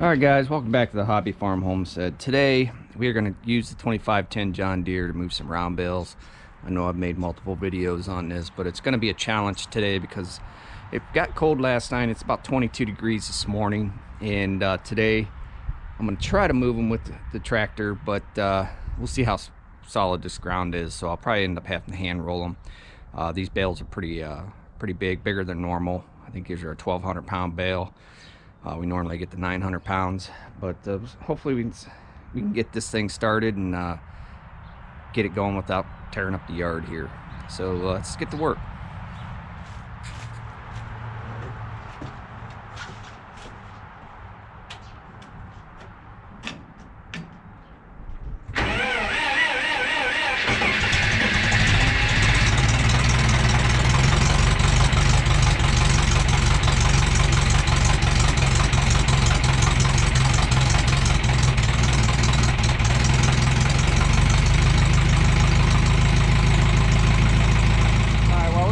Alright guys, welcome back to the Hobby Farm Homestead. Today we are going to use the 2510 John Deere to move some round bales. I know I've made multiple videos on this, but it's going to be a challenge today because it got cold last night. It's about 22 degrees this morning, and today I'm going to try to move them with the tractor, but we'll see how solid this ground is, so I'll probably end up having to hand roll them. These bales are pretty big, bigger than normal. I think these are a 1,200 pound bale. We normally get the 900 pounds, but hopefully we can get this thing started and get it going without tearing up the yard here. So let's get to work.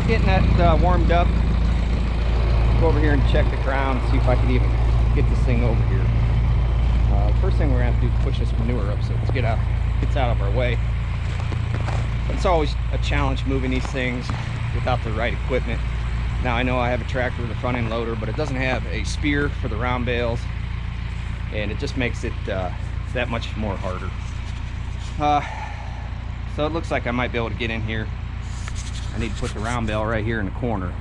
Getting that warmed up, go over here and check the ground, see if I can even get this thing over here. First thing we're gonna have to do is push this manure up so it gets out of our way. But it's always a challenge moving these things without the right equipment. Now I know I have a tractor with a front end loader, but it doesn't have a spear for the round bales, and it just makes it that much more harder. So it looks like I might be able to get in here. I need to put the round bale right here in the corner,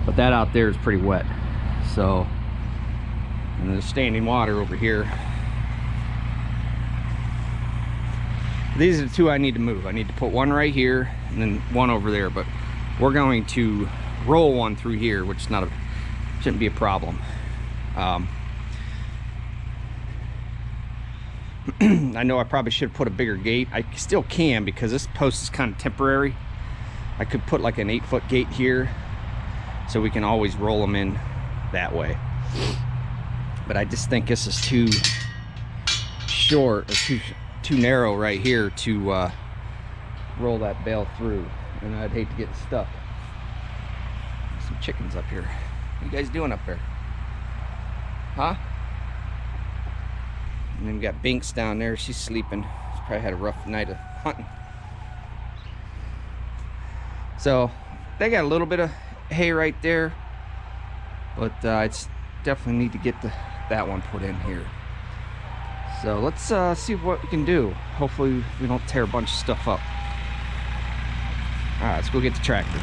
but that out there is pretty wet, so, and there's standing water over here. These are the two I need to move. I need to put one right here and then one over there, but we're going to roll one through here, which shouldn't be a problem. I know I probably should have put a bigger gate. I still can because this post is kind of temporary. I could put like an 8-foot gate here so we can always roll them in that way. But I just think this is too short or too narrow right here to roll that bale through, and I'd hate to get stuck. Some chickens up here. What are you guys doing up there? Huh? And then we got Binks down there. She's sleeping. She's probably had a rough night of hunting. So they got a little bit of hay right there, but it's definitely need to get that one put in here. So let's see what we can do. Hopefully we don't tear a bunch of stuff up. All right, let's go get the tractor.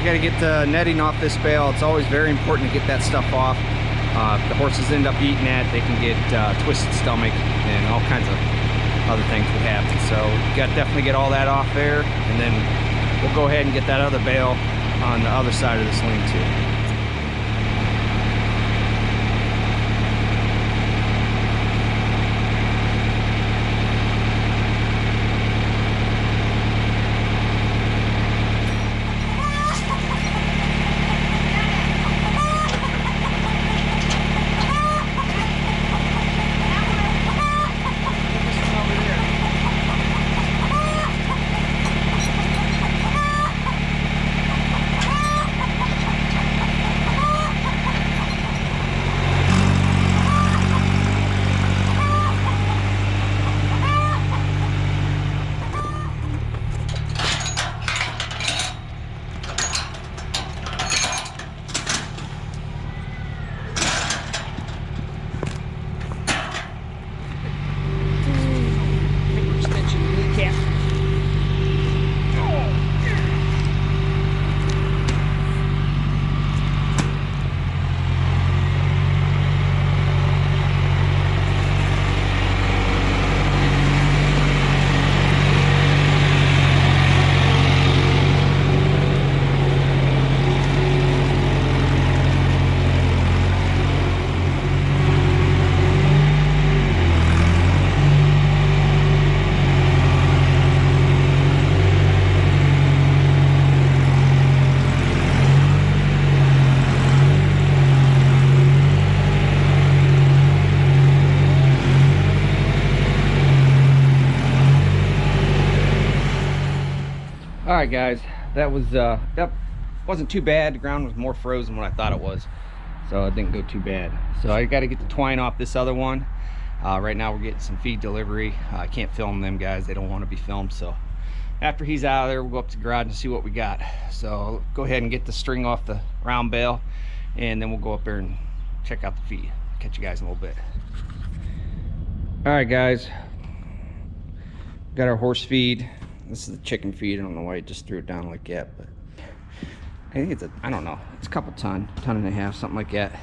got to get the netting off this bale. It's always very important to get that stuff off. If the horses end up eating that, they can get twisted stomach and all kinds of other things would happen. So you got to definitely get all that off there, and then we'll go ahead and get that other bale on the other side of this lean-to. All right, guys, that wasn't too bad. The ground was more frozen than what I thought it was, so it didn't go too bad. So I got to get the twine off this other one. Right now we're getting some feed delivery. I can't film them guys, they don't want to be filmed. So after he's out of there, we'll go up to the garage and see what we got. So I'll go ahead and get the string off the round bale, and then we'll go up there and check out the feed. Catch you guys in a little bit. All right, guys, got our horse feed. This is the chicken feed. I don't know why I just threw it down like that, but I think it's I don't know, it's a couple ton and a half, something like that.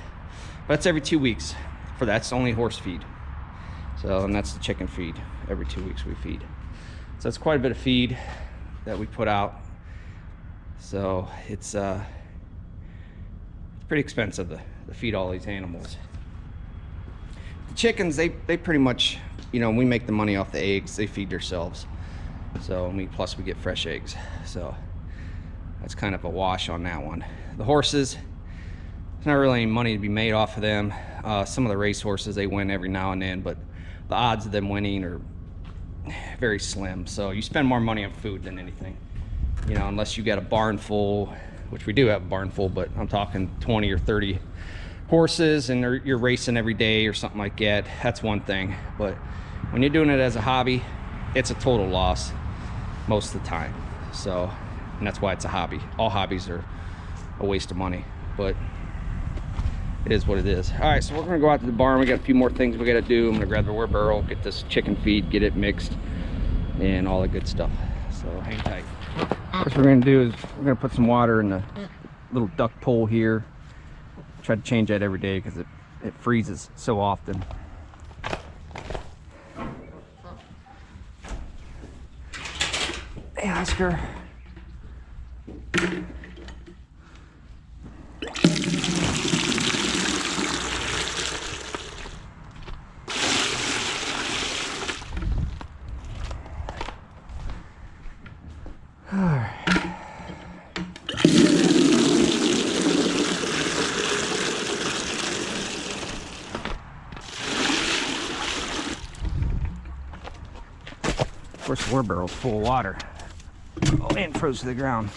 But it's every 2 weeks. For that's only horse feed. So, and that's the chicken feed. Every 2 weeks we feed. So it's quite a bit of feed that we put out. So it's pretty expensive to feed all these animals. The chickens, they pretty much, you know, we make the money off the eggs. They feed themselves. So plus we get fresh eggs, so that's kind of a wash on that one. The horses, there's not really any money to be made off of them. Some of the race horses, they win every now and then, but the odds of them winning are very slim. So you spend more money on food than anything, you know, unless you got a barn full, which we do have a barn full, but I'm talking 20 or 30 horses and you're racing every day or something like that. That's one thing, but when you're doing it as a hobby, it's a total loss most of the time. So, and that's why it's a hobby. All hobbies are a waste of money, but it is what it is. All right, so we're gonna go out to the barn. We got a few more things we gotta do. I'm gonna grab the wheelbarrow, get this chicken feed, get it mixed, and all the good stuff. So hang tight. First we're gonna do is we're gonna put some water in the little duck pole here. Try to change that every day because it freezes so often. Hey, Oscar. All right. Of course, the wheelbarrow's full of water. Oh, and froze to the ground.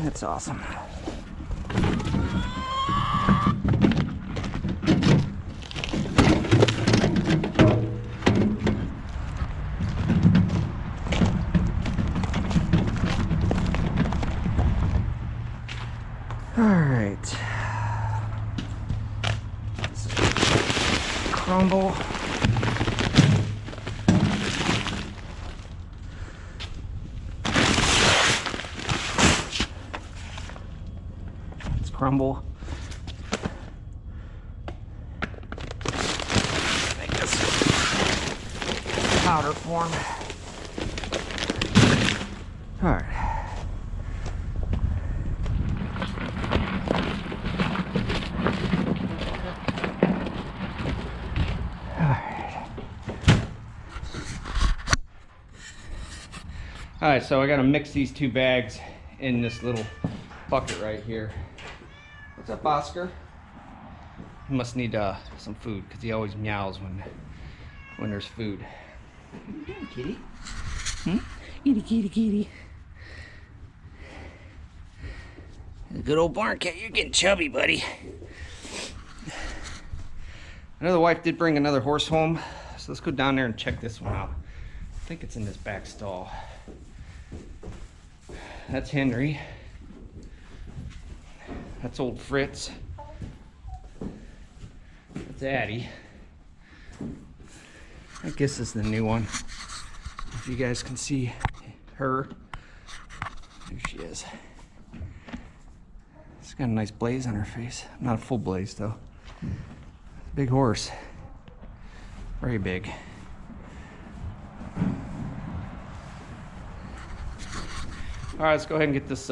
That's awesome. All right. This is crumble. crumble. Make this powder form. All right. All right, so I gotta mix these two bags in this little bucket right here. What's up, Oscar? He must need some food because he always meows when there's food. What are you doing, kitty? Hmm? Kitty, kitty, kitty. A good old barn cat. You're getting chubby, buddy. I know the wife did bring another horse home, so let's go down there and check this one out. I think it's in this back stall. That's Henry. That's old Fritz. That's Addie. I guess this is the new one. If you guys can see her. There she is. She's got a nice blaze on her face. Not a full blaze though. Big horse. Very big. All right, let's go ahead and get this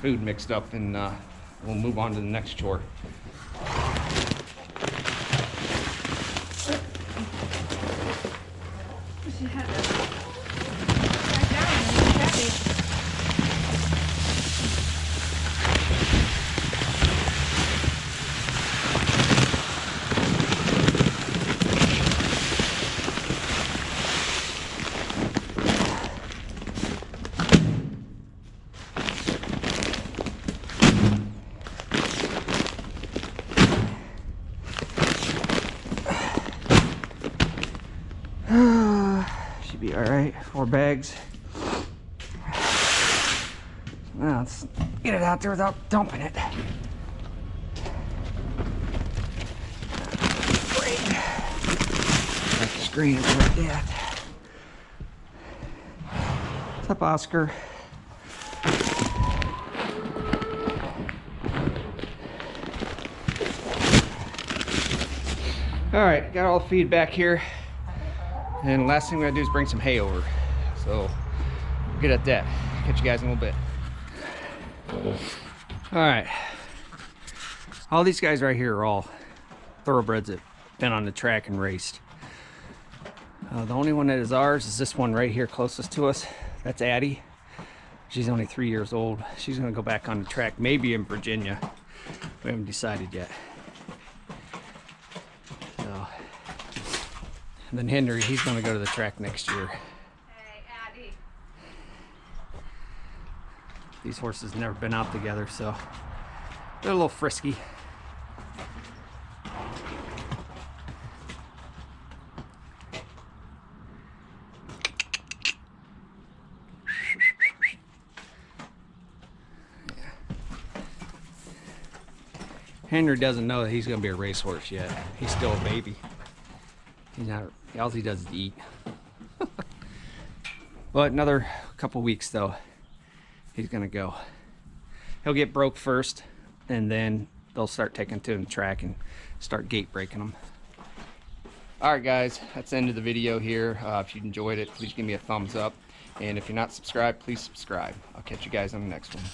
food mixed up, and we'll move on to the next chore. Should be all right. 4 bags. Now let's get it out there without dumping it. Back the screen is like that. What's up, Oscar? All right, got all the feed back here. And the last thing we're gonna do is bring some hay over. So we'll get at that. Catch you guys in a little bit. All right. All these guys right here are all thoroughbreds that have been on the track and raced. The only one that is ours is this one right here closest to us. That's Addie. She's only 3 years old. She's gonna go back on the track, maybe in Virginia. We haven't decided yet. And then Henry, he's going to go to the track next year. Hey, Addie. These horses never been out together, so they're a little frisky. Henry doesn't know that he's going to be a racehorse yet. He's still a baby. He's not. All he does is eat. But another couple weeks though, he's gonna go. He'll get broke first, and then they'll start taking to the track and start gate breaking them. All right, guys, that's the end of the video here. If you enjoyed it, please give me a thumbs up, and if you're not subscribed, please subscribe. I'll catch you guys on the next one.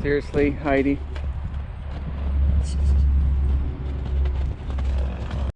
Seriously, Heidi?